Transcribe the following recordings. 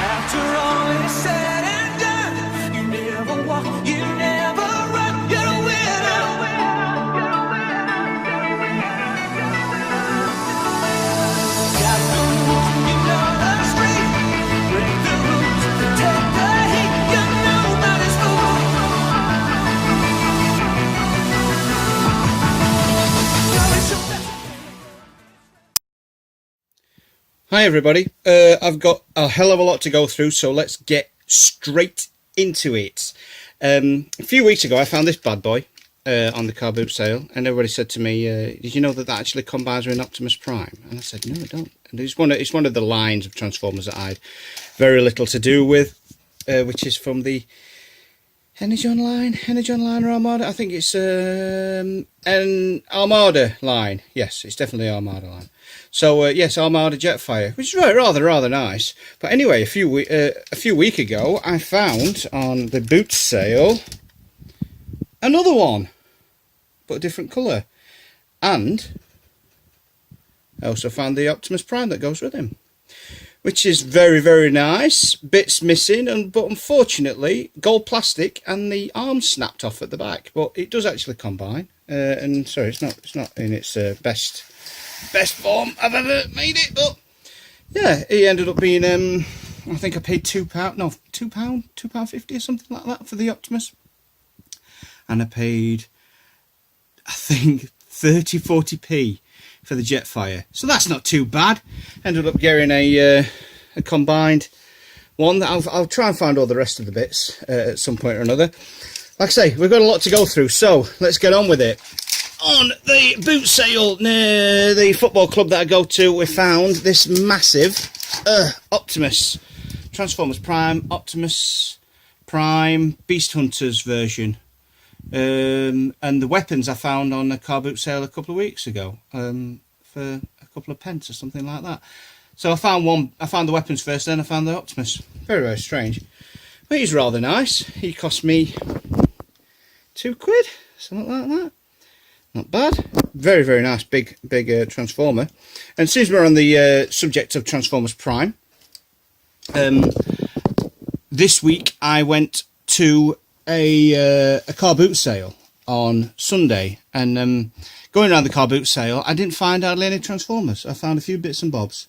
After all is said and done, you never walk, you never run, you're a winner. Got the rules, you know the street. Break the rules, protect the heat, you're nobody's fool. Hi everybody, I've got a hell of a lot to go through, so let's get straight into it. A few weeks ago I found this bad boy on the car boot sale, and everybody said to me, did you know that actually combines with an Optimus Prime? And I said, no I don't. And it's one of the lines of Transformers that I had very little to do with, which is from the Energon line or Armada? I think it's an Armada line. Yes, it's definitely Armada line. So yes, Armada Jetfire, which is rather nice. But anyway, a few weeks ago, I found on the boot sale another one, but a different colour, and I also found the Optimus Prime that goes with him, which is very nice. Bits missing, but unfortunately gold plastic and the arm snapped off at the back. But it does actually combine, and sorry, it's not in its best form I've ever made it. But yeah, he ended up being I think I paid £2.50 or something like that for the Optimus, and I paid I think 30-40p for the Jetfire, so that's not too bad. Ended up getting a combined one. That I'll try and find all the rest of the bits at some point or another. Like I say, we've got a lot to go through, so let's get on with it. On the boot sale near the football club that I go to, we found this massive Optimus Transformers Prime, Optimus Prime Beast Hunters version. And the weapons I found on a car boot sale a couple of weeks ago for a couple of pence or something like that. So I found the weapons first, then I found the Optimus. Very strange, but he's rather nice. He cost me £2, something like that. Not bad. Very nice big Transformer. And since we're on the subject of Transformers Prime, this week I went to a car boot sale on Sunday, and going around the car boot sale, I didn't find hardly any Transformers. I found a few bits and bobs,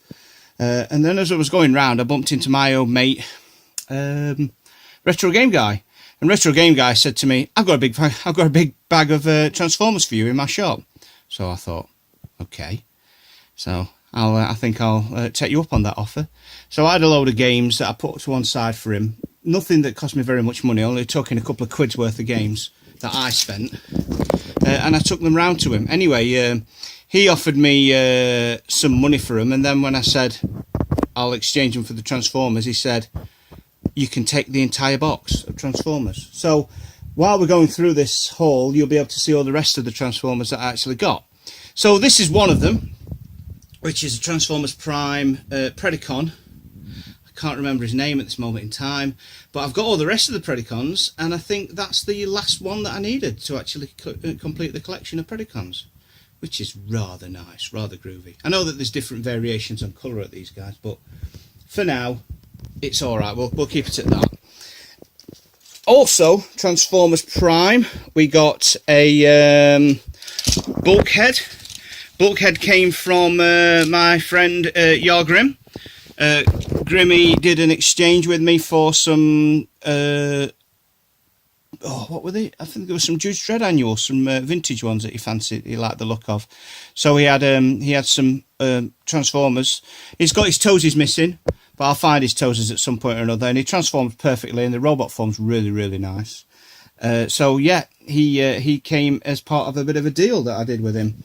and then as I was going round, I bumped into my old mate, Retro Game Guy, and Retro Game Guy said to me, I've got a big bag of Transformers for you in my shop. So I thought, okay, so I think I'll take you up on that offer. So I had a load of games that I put to one side for him. Nothing that cost me very much money, only talking a couple of quid's worth of games that I spent, and I took them round to him. Anyway, he offered me some money for them, and then when I said I'll exchange them for the Transformers, he said you can take the entire box of Transformers. So while we're going through this haul, you'll be able to see all the rest of the Transformers that I actually got. So this is one of them, which is a Transformers Prime Predacon. Can't remember his name at this moment in time, but I've got all the rest of the Predacons, and I think that's the last one that I needed to actually complete the collection of Predacons, which is rather nice, rather groovy. I know that there's different variations on colour at these guys, but for now it's alright, we'll keep it at that. Also, Transformers Prime, we got a Bulkhead. Bulkhead came from my friend Yargrim. Grimmy did an exchange with me for some what were they? I think there was some Judge Dredd annuals, some vintage ones that he fancied, he liked the look of. So he had some Transformers. He's got his toesies missing, but I'll find his toesies at some point or another, and he transforms perfectly, and the robot form's really nice. So yeah, he came as part of a bit of a deal that I did with him.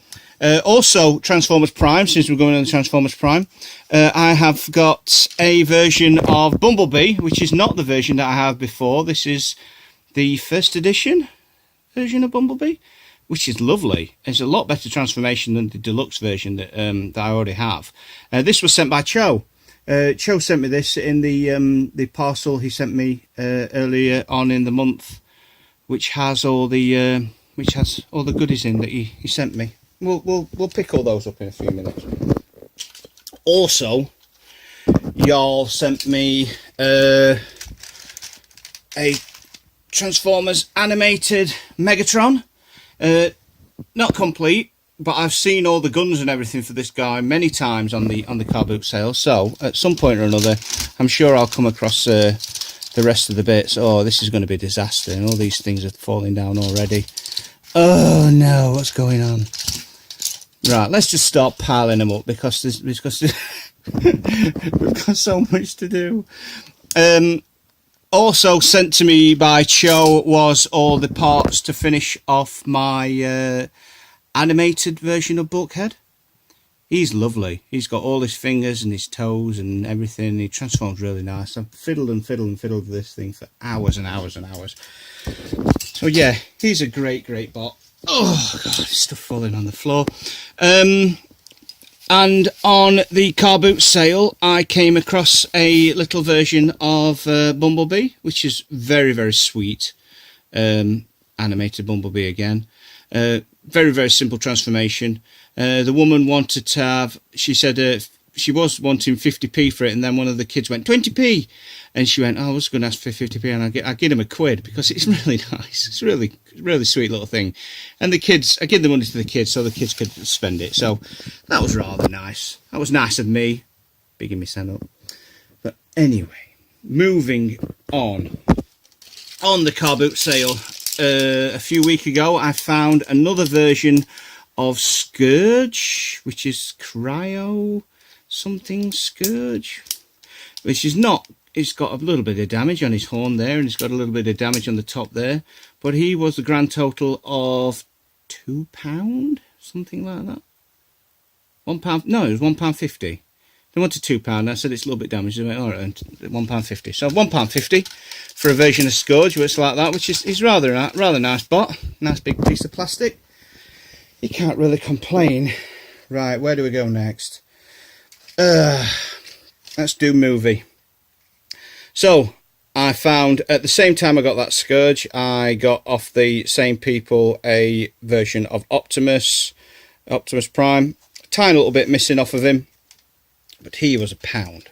Also, Transformers Prime, since we're going on the Transformers Prime, I have got a version of Bumblebee, which is not the version that I have before. This is the first edition version of Bumblebee, which is lovely. It's a lot better transformation than the deluxe version that I already have. This was sent by Cho. Cho sent me this in the parcel he sent me earlier on in the month, which has all the goodies in that he sent me. We'll pick all those up in a few minutes. Also, y'all sent me a Transformers animated Megatron. Not complete, but I've seen all the guns and everything for this guy many times on the car boot sale. So at some point or another, I'm sure I'll come across the rest of the bits. Oh, this is going to be a disaster, and all these things are falling down already. Oh no, what's going on? Right, let's just start piling them up because we've got so much to do. Also sent to me by Cho was all the parts to finish off my animated version of Bulkhead. He's lovely. He's got all his fingers and his toes and everything. He transforms really nice. I've fiddled and fiddled and fiddled with this thing for hours and hours and hours. So yeah, he's a great bot. Oh god, stuff falling on the floor. And on the car boot sale, I came across a little version of Bumblebee, which is very sweet. Animated Bumblebee again. Very simple transformation. The woman wanted to have, she said she was wanting 50p for it, and then one of the kids went 20p, and she went, oh, I was going to ask for 50p, and I give him a quid because it's really nice. It's really sweet little thing. And the kids, I give the money to the kids so the kids could spend it. So that was rather nice. That was nice of me, bigging myself up. But anyway, moving on. On the car boot sale a few weeks ago, I found another version of Scourge, which is Cryo something Scourge, which is not, it's got a little bit of damage on his horn there, and it's got a little bit of damage on the top there, but he was the grand total of £2, something like that. £1, no, it was £1.50. They wanted £2. I said it's a little bit damaged. They went, all right, £1.50. So £1.50 for a version of Scourge, which is like that, which is rather nice bot, nice big piece of plastic. You can't really complain. Right, where do we go next? Let's do movie. So I found at the same time I got that Scourge, I got off the same people a version of Optimus Prime. A tiny little bit missing off of him, but he was £1,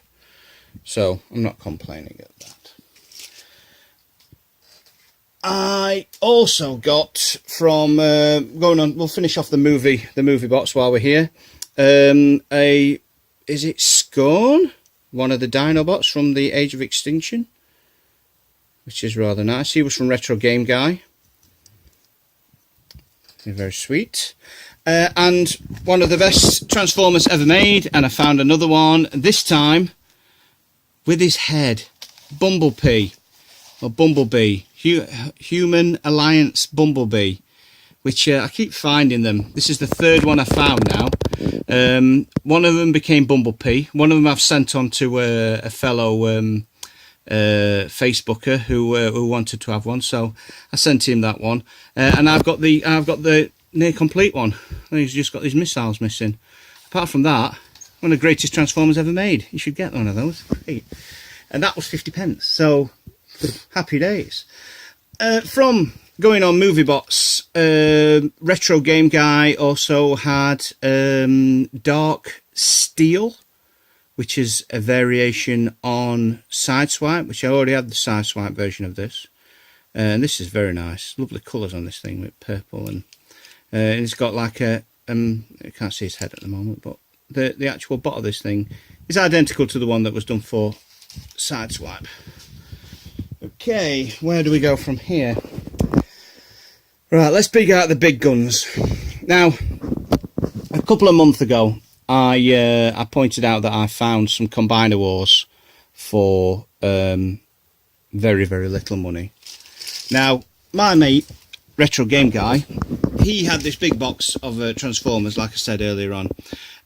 so I'm not complaining at that. I also got from going on. We'll finish off the movie box while we're here. Is it Scorn? One of the Dinobots from the Age of Extinction, which is rather nice. He was from Retro Game Guy. Very sweet. And one of the best Transformers ever made, and I found another one, this time with his head. Bumblebee. Human Alliance Bumblebee, which I keep finding them. This is the third one I found now. One of them became Bumblebee. One of them I've sent on to a fellow Facebooker who wanted to have one, so I sent him that one. And I've got the near complete one. He's just got these missiles missing. Apart from that, one of the greatest Transformers ever made. You should get one of those. Great. And that was 50p. So happy days. From going on MovieBots, Retro Game Guy also had Dark Steel, which is a variation on Sideswipe, which I already had the Sideswipe version of this. And this is very nice. Lovely colours on this thing with purple, and it's got like a I can't see his head at the moment, but the actual bot of this thing is identical to the one that was done for Sideswipe. Okay, where do we go from here? Right, let's dig out the big guns. Now, a couple of months ago, I pointed out that I found some Combiner Wars for very little money. Now, my mate, Retro Game Guy, he had this big box of Transformers, like I said earlier on,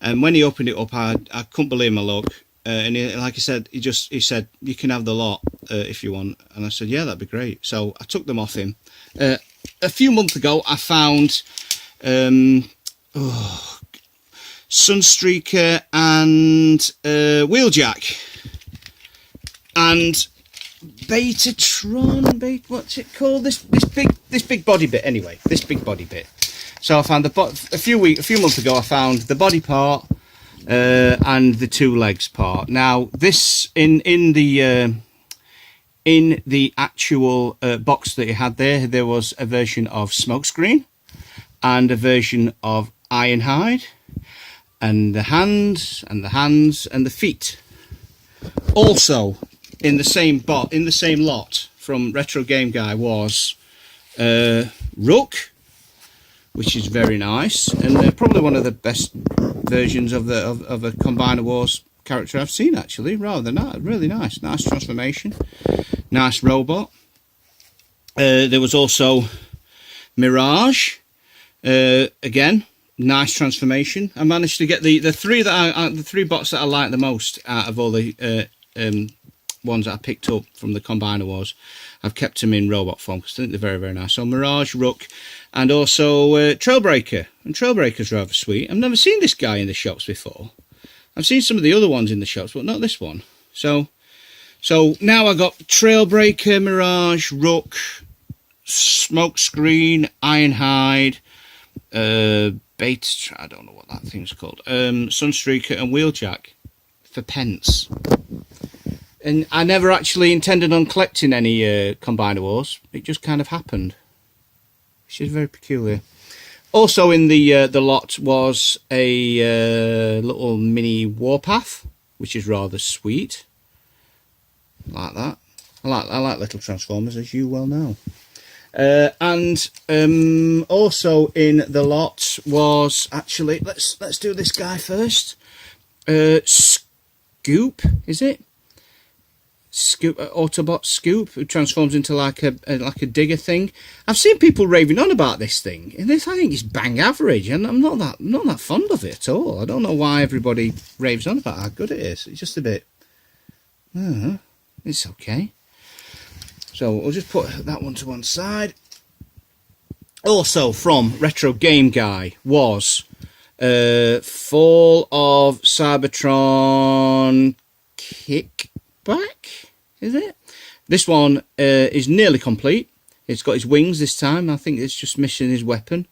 and when he opened it up, I couldn't believe my luck. And like I said, he said, you can have the lot if you want. And I said, yeah, that'd be great. So I took them off him. A few months ago, I found Sunstreaker and Wheeljack. And Betatron, what's it called? This big body bit, anyway. This big body bit. So I found a few months ago, I found the body part, and the 2 legs part. Now this in the actual box that it had there was a version of Smokescreen and a version of Ironhide, and the hands and the feet. Also in the same lot from Retro Game Guy was Rook, which is very nice, and probably one of the best versions of a Combiner Wars character I've seen, actually. Rather than really nice transformation, nice robot. There was also Mirage, again, nice transformation. I managed to get the 3 the 3 bots that I like the most out of all the ones that I picked up from the Combiner Wars. I've kept them in robot form because I think they're very, very nice. So Mirage, Rook, and also Trailbreaker. And Trailbreaker's rather sweet. I've never seen this guy in the shops before. I've seen some of the other ones in the shops, but not this one. So now I got Trailbreaker, Mirage, Rook, Smokescreen, Ironhide, Bait, I don't know what that thing's called, Sunstreaker and Wheeljack for pence. And I never actually intended on collecting any Combiner Wars. It just kind of happened, which is very peculiar. Also in the lot was a little mini Warpath, which is rather sweet. Like that. I like little Transformers, as you well know. And also in the lot was actually, let's do this guy first. Scoop, is it? Scoop, Autobot Scoop, who transforms into like a digger thing. I've seen people raving on about this thing, and I think it's bang average, and I'm not that fond of it at all. I don't know why everybody raves on about how good it is. It's just a bit, it's okay. So we'll just put that one to one side. Also from Retro Game Guy was Fall of Cybertron Kickback, is it? This one is nearly complete. It's got his wings this time. I think it's just missing his weapon.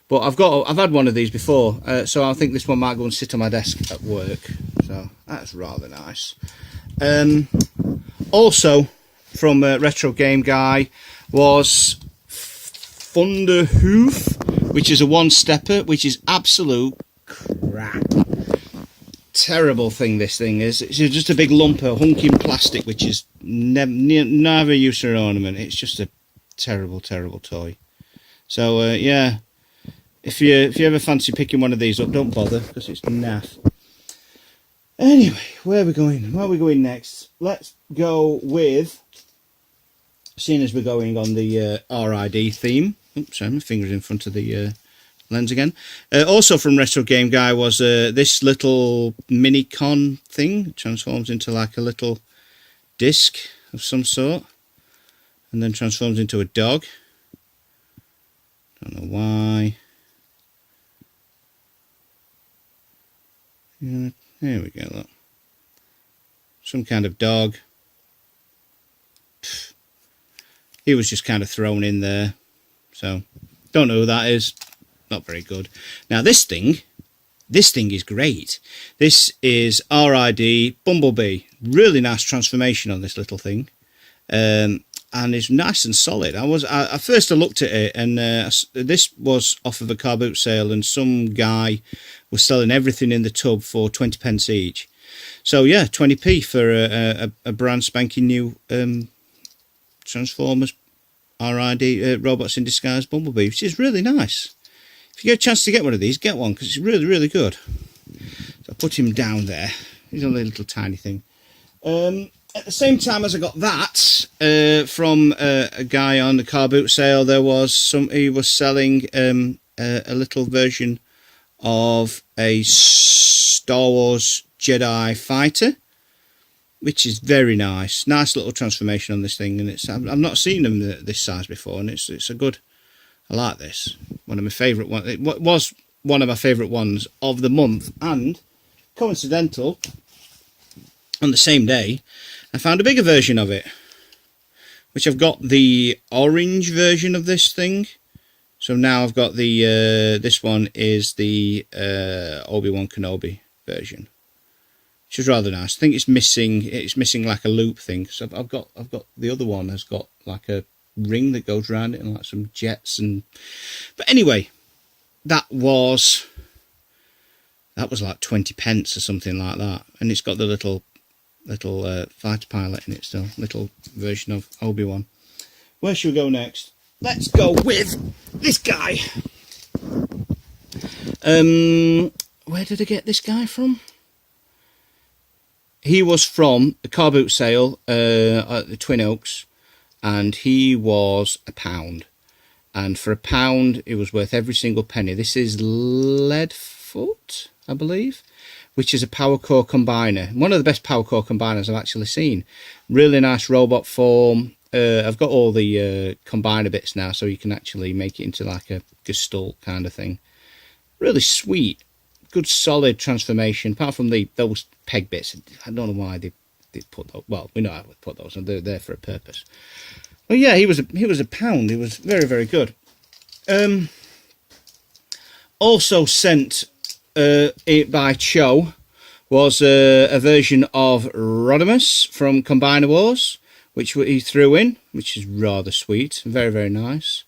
But I've had one of these before, so I think this one might go and sit on my desk at work. So that's rather nice. Also from Retro Game Guy was Thunderhoof, which is a one-stepper, which is absolute crap. Terrible thing this thing is. It's just a big lump of hunking plastic, which is never use for an ornament. It's just a terrible, terrible toy. So yeah, if you ever fancy picking one of these up, don't bother, because it's naff. Anyway, where are we going? Where are we going next? Let's go with, seeing as we're going on the RID theme. Oops, sorry, my finger's in front of the lens again. Also from Retro Game Guy was this little mini con thing. It transforms into like a little disc of some sort, and then transforms into a dog. Don't know why. Yeah, there we go, look. Some kind of dog. He was just kind of thrown in there. So, don't know who that is. Not very good. Now this thing is great. This is RID Bumblebee. Really nice transformation on this little thing. And it's nice and solid. I first looked at it, and this was off of a car boot sale, and some guy was selling everything in the tub for 20 pence each. So yeah, 20p for a brand spanking new Transformers RID Robots in Disguise Bumblebee, which is really nice. If you get a chance to get one of these, get one, because it's really, really good. So I put him down there. He's only a little tiny thing. At the same time as I got that from a guy on the car boot sale, there was he was selling a little version of a Star Wars Jedi fighter, which is very nice. Nice little transformation on this thing, and I've not seen them this size before, and it's a good. I like this. One of my favourite ones. It was one of my favourite ones of the month, and coincidental, on the same day, I found a bigger version of it, which I've got the orange version of this thing. So now I've got the this one is the Obi-Wan Kenobi version, which is rather nice. I think it's missing like a loop thing. So I've got the other one has got like a ring that goes around it and like some jets but anyway, that was like 20 pence or something like that, and it's got the little fighter pilot in it still, little version of Obi-Wan. Where should we go next? Let's go with this guy. Where did I get this guy from? He was from a car boot sale at the Twin Oaks, and he was £1. And for £1, it was worth every single penny. This is Leadfoot, I believe, which is a power core combiner. One of the best power core combiners I've actually seen. Really nice robot form. I've got all the combiner bits now, so you can actually make it into like a gestalt kind of thing. Really sweet. Good solid transformation, apart from those peg bits. I don't know why they put those. Well, we know how to put those, and they're there for a purpose. Well, yeah, he was £1. He was very, very good. Also sent by Cho was a version of Rodimus from Combiner Wars, which he threw in, which is rather sweet, very, very nice.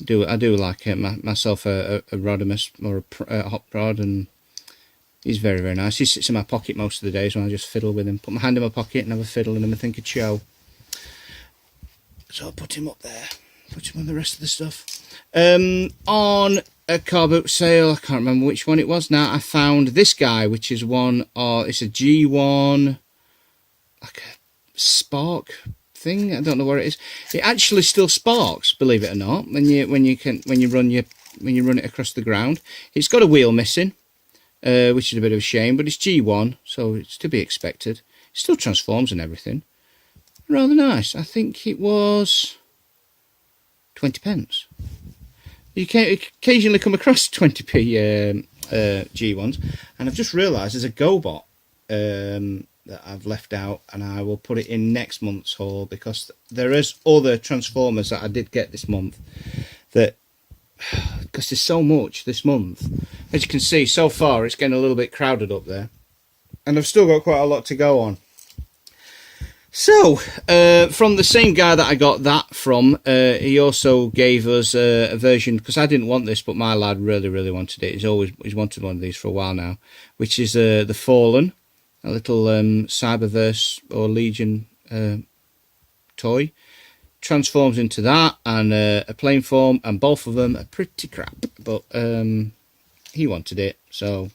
I do like myself a Rodimus or a hot rod, and he's very, very nice. He sits in my pocket most of the days when I just fiddle with him. Put my hand in my pocket and have a fiddle and then I think of Cho. So I'll put him up there. Put him on the rest of the stuff. On a car boot sale, I can't remember which one it was now, I found this guy, which is it's a G1, like a spark thing. I don't know where it is. It actually still sparks, believe it or not, when you run it across the ground. It's got a wheel missing, which is a bit of a shame, but it's G1, so it's to be expected. It still transforms and everything. Rather nice. I think it was 20 pence. You can occasionally come across 20p G1s, and I've just realised there's a GoBot that I've left out, and I will put it in next month's haul, because there is other Transformers that I did get this month that, because there's so much this month. As you can see, so far it's getting a little bit crowded up there, and I've still got quite a lot to go on. So, from the same guy that I got that from, he also gave us a version, because I didn't want this, but my lad really, really wanted it. He's wanted one of these for a while now, which is the Fallen, a little Cyberverse or Legion toy. Transforms into that and a plane form, and both of them are pretty crap, but he wanted it, so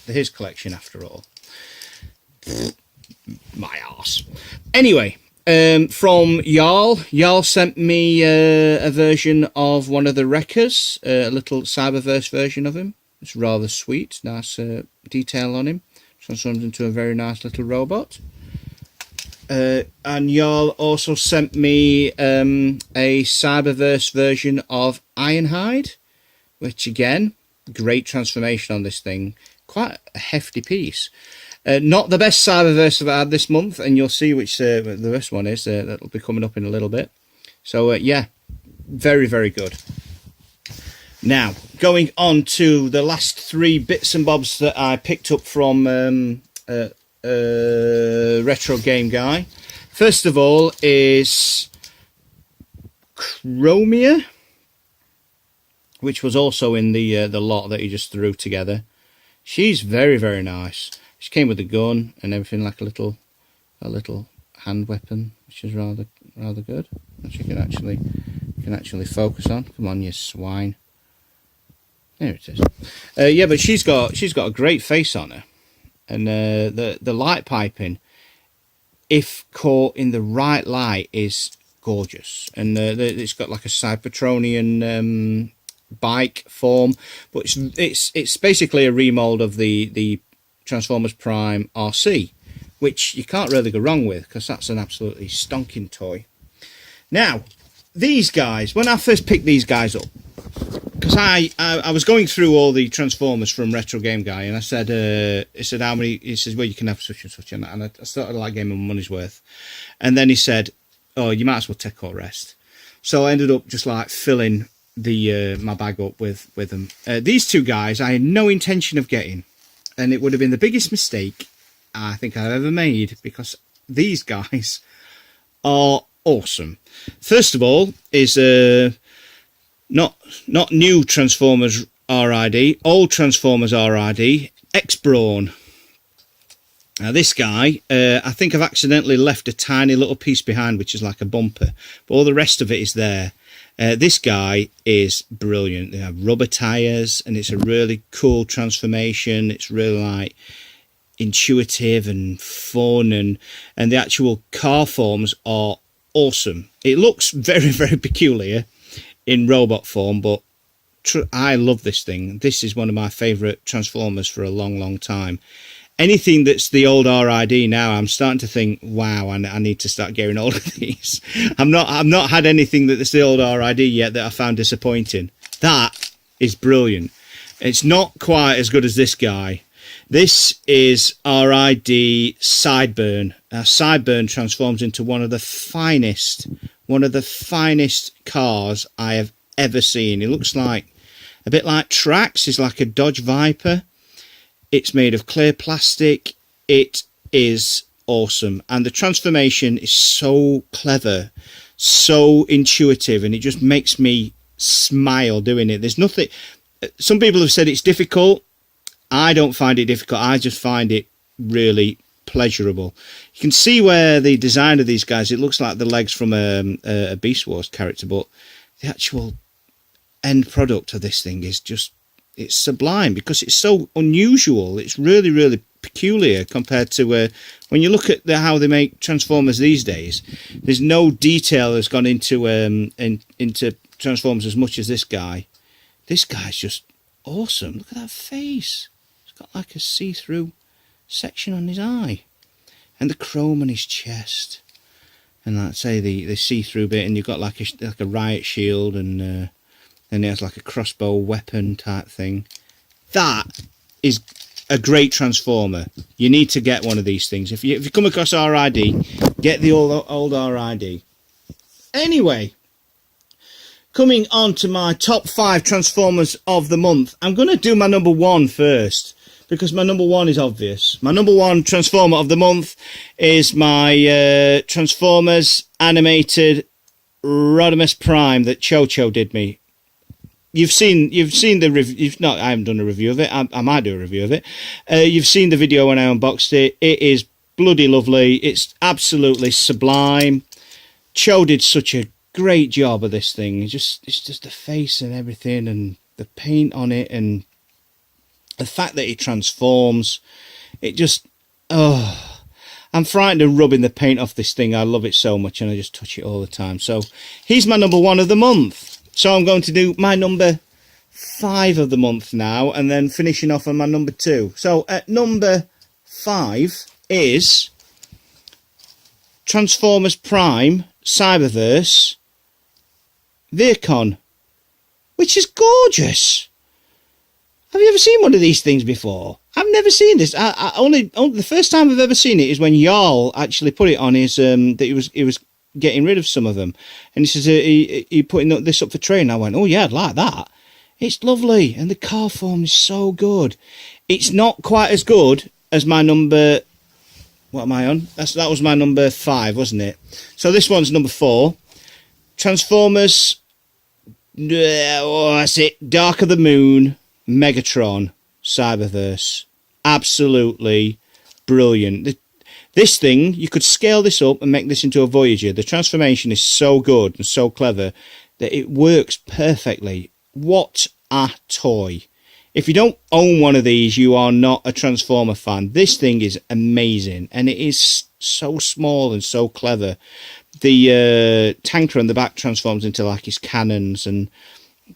they're his collection after all. My arse. Anyway, from Jarl sent me a version of one of the Wreckers, a little Cyberverse version of him. It's rather sweet, nice detail on him. Transforms into a very nice little robot. And Jarl also sent me a Cyberverse version of Ironhide, which again, great transformation on this thing. Quite a hefty piece. Not the best Cyberverse I've had this month, and you'll see which the best one is. That'll be coming up in a little bit. So, yeah, very, very good. Now, going on to the last three bits and bobs that I picked up from Retro Game Guy. First of all is Chromia, which was also in the lot that he just threw together. She's very, very nice. She came with a gun and everything, like a little hand weapon, which is rather good. Which you can actually focus on. Come on, you swine. There it is. Yeah, but she's got a great face on her, and the light piping, if caught in the right light, is gorgeous. And it's got like a Cybertronian bike form, but it's basically a remold of the Transformers Prime RC, which you can't really go wrong with, because that's an absolutely stonking toy. Now, these guys, when I first picked these guys up, because I was going through all the Transformers from Retro Game Guy, and I said, he said, how many? He says, well, you can have such and such, and I started like giving him money's worth, and then he said, oh, you might as well take all rest. So I ended up just like filling the my bag up with them. These two guys I had no intention of getting. and it would have been the biggest mistake I think I've ever made, because these guys are awesome. First of all is not new Transformers RID, old Transformers RID, X-Brawn. Now this guy, I think I've accidentally left a tiny little piece behind, which is like a bumper, but all the rest of it is there. This guy is brilliant. They have rubber tyres, and it's a really cool transformation. It's really like intuitive and fun, and the actual car forms are awesome. It looks very, very peculiar in robot form, but I love this thing. This is one of my favourite Transformers for a long, long time. Anything that's the old RID now, I'm starting to think, wow, I need to start getting all of these. I've not had anything that's the old RID yet that I found disappointing. That is brilliant. It's not quite as good as this guy. This is RID Sideburn. Sideburn transforms into one of the finest cars I have ever seen. It looks like a bit like Trax. It's like a Dodge Viper. It's made of clear plastic. It is awesome. And the transformation is so clever, so intuitive, and it just makes me smile doing it. There's nothing... Some people have said it's difficult. I don't find it difficult. I just find it really pleasurable. You can see where the design of these guys, it looks like the legs from a Beast Wars character, but the actual end product of this thing is just... It's sublime because it's so unusual. It's really, really peculiar compared to when you look at how they make Transformers these days. There's no detail that's gone into into Transformers as much as this guy. This guy's just awesome. Look at that face. It's got like a see-through section on his eye, and the chrome on his chest, and like say the see-through bit, and you've got like a riot shield, and then it has like a crossbow weapon type thing. That is a great Transformer. You need to get one of these things. If you come across RID, get the old RID. Anyway, coming on to my top 5 Transformers of the month. I'm going to do my number 1 first, because my number 1 is obvious. My number 1 Transformer of the month is my Transformers animated Rodimus Prime that Cho did me. You've seen the review. I haven't done a review of it. I might do a review of it. You've seen the video when I unboxed it. It is bloody lovely. It's absolutely sublime. Cho did such a great job of this thing. It's just the face and everything, and the paint on it, and the fact that it transforms. It just, I'm frightened of rubbing the paint off this thing. I love it so much, and I just touch it all the time. So he's my number 1 of the month. So I'm going to do my number 5 of the month now, and then finishing off on my number 2. So at number 5 is Transformers Prime Cyberverse Vircon, which is gorgeous. Have you ever seen one of these things before? I've never seen this. I only the first time I've ever seen it is when Jarl actually put it on his that he was getting rid of some of them, and he says he putting this up for trade, and I went, oh yeah, I'd like that. It's lovely, and the car form is so good. It's not quite as good as my number, what am I on? That was my number 5, wasn't it? So this one's number 4. Transformers, that's it, Dark of the Moon Megatron Cyberverse. Absolutely brilliant. This thing, you could scale this up and make this into a Voyager. The transformation is so good and so clever that it works perfectly. What a toy. If you don't own one of these, you are not a Transformer fan. This thing is amazing, and it is so small and so clever. The tanker on the back transforms into like his cannons, and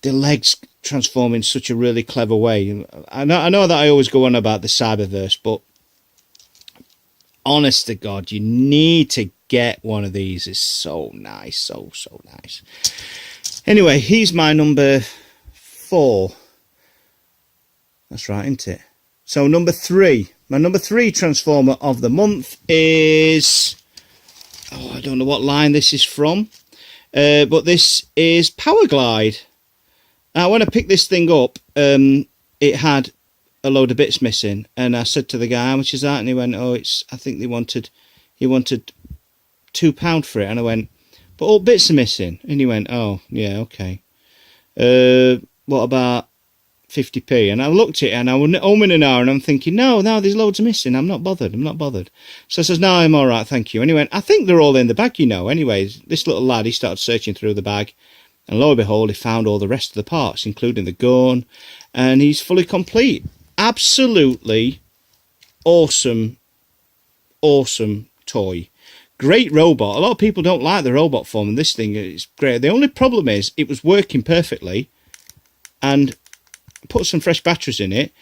the legs transform in such a really clever way. I know that I always go on about the Cyberverse, but honest to God, you need to get one of these. It's so nice, so nice. Anyway, he's my number 4. That's right, isn't it? So number 3. My number 3 Transformer of the month is... I don't know what line this is from. But this is Powerglide. Now, when I picked this thing up, it had a load of bits missing, and I said to the guy, how much is that? And he went, oh, I think he wanted £2 for it. And I went, but all bits are missing. And he went, oh, yeah, okay. What about 50p? And I looked at it, and I was home in an hour, and I'm thinking, no, there's loads missing. I'm not bothered. So I says, no, I'm all right, thank you. And he went, I think they're all in the bag, Anyways, this little lad, he started searching through the bag, and lo and behold, he found all the rest of the parts, including the gun, and he's fully complete. Absolutely awesome toy. Great robot. A lot of people don't like the robot form, and this thing is great. The only problem is it was working perfectly, and put some fresh batteries in it.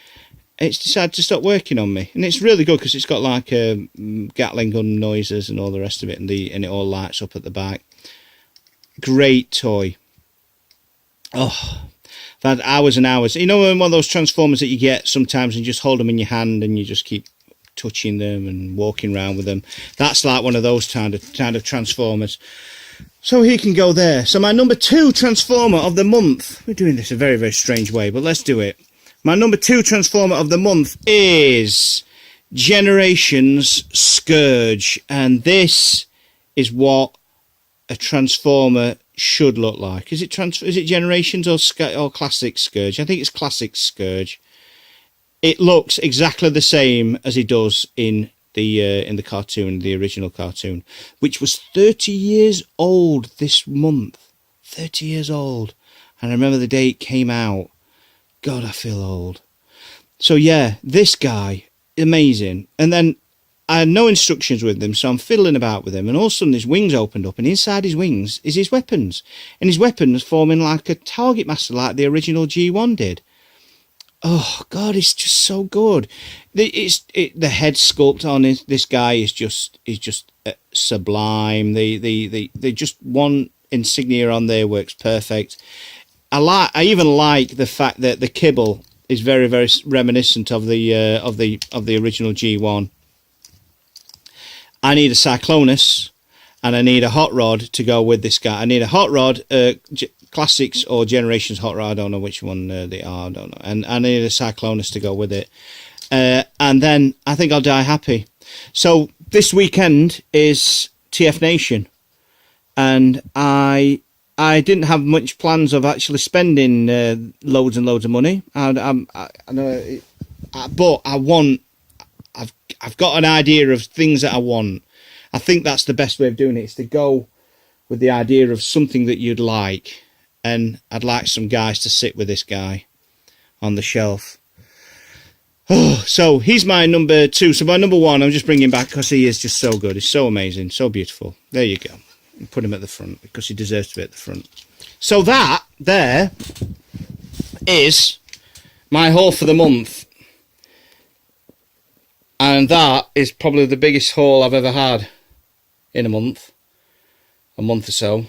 It's decided to stop working on me, and it's really good because it's got like Gatling gun noises and all the rest of it, and it all lights up at the back. Great toy. Oh, I've had hours and hours. You know, one of those transformers that you get sometimes, and you just hold them in your hand, and you just keep touching them and walking around with them. That's like one of those kind of transformers. So he can go there. So my number 2 transformer of the month. We're doing this a very, very strange way, but let's do it. My number 2 transformer of the month is Generations Scourge, and this is what a transformer should look like. Is it Generations or Classic Scourge? I think it's Classic Scourge. It looks exactly the same as it does in the cartoon, the original cartoon, which was 30 years old this month. 30 years old. And I remember the day it came out. God, I feel old. So yeah, this guy, amazing. And then I had no instructions with him, so I'm fiddling about with him, and all of a sudden his wings opened up, and inside his wings is his weapons. And his weapons forming like a target master like the original G1 did. Oh God, it's just so good. The head sculpt on this guy is just sublime. The just one insignia on there works perfect. I even like the fact that the kibble is very, very reminiscent of the original G1. I need a Cyclonus, and I need a hot rod to go with this guy. I need a hot rod. Classics or Generations hot rod, I don't know which one they are, I don't know. And I need a Cyclonus to go with it. And then I think I'll die happy. So this weekend is TFnation, and I didn't have much plans of actually spending loads and loads of money. I know, but I've got an idea of things that I want. I think that's the best way of doing it, is to go with the idea of something that you'd like. And I'd like some guys to sit with this guy on the shelf. Oh, so he's my number 2. So my number 1, I'm just bringing back because he is just so good. He's so amazing, so beautiful. There you go. Put him at the front because he deserves to be at the front. So that there is my haul for the month. And that is probably the biggest haul I've ever had in a month or so.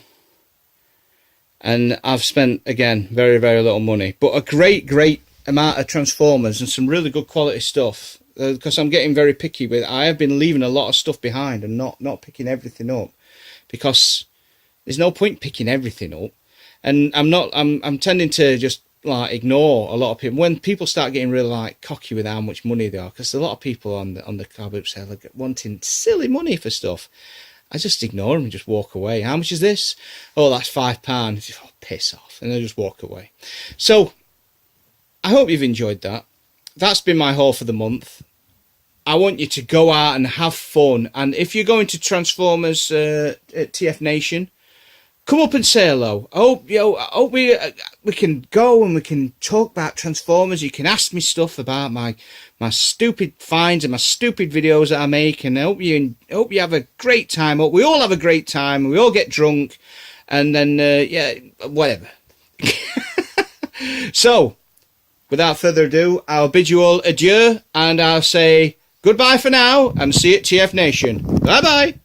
And I've spent, again, very, very little money. But a great, great amount of Transformers and some really good quality stuff. Because I'm getting very picky with it. I have been leaving a lot of stuff behind and not picking everything up. Because there's no point picking everything up. And I'm tending to just like ignore a lot of people. When people start getting really like cocky with how much money they are. Because a lot of people on the car boot sale are wanting silly money for stuff. I just ignore them and just walk away. How much is this? Oh, that's £5. Oh, piss off. And I just walk away. So, I hope you've enjoyed that. That's been my haul for the month. I want you to go out and have fun. And if you're going to Transformers at TFnation, come up and say hello. I hope we can go and we can talk about Transformers. You can ask me stuff about my stupid finds and my stupid videos that I make, and I hope you have a great time. Hope we all have a great time, and we all get drunk, and then yeah, whatever. So, without further ado, I'll bid you all adieu, and I'll say goodbye for now, and see you at TFnation. Bye bye.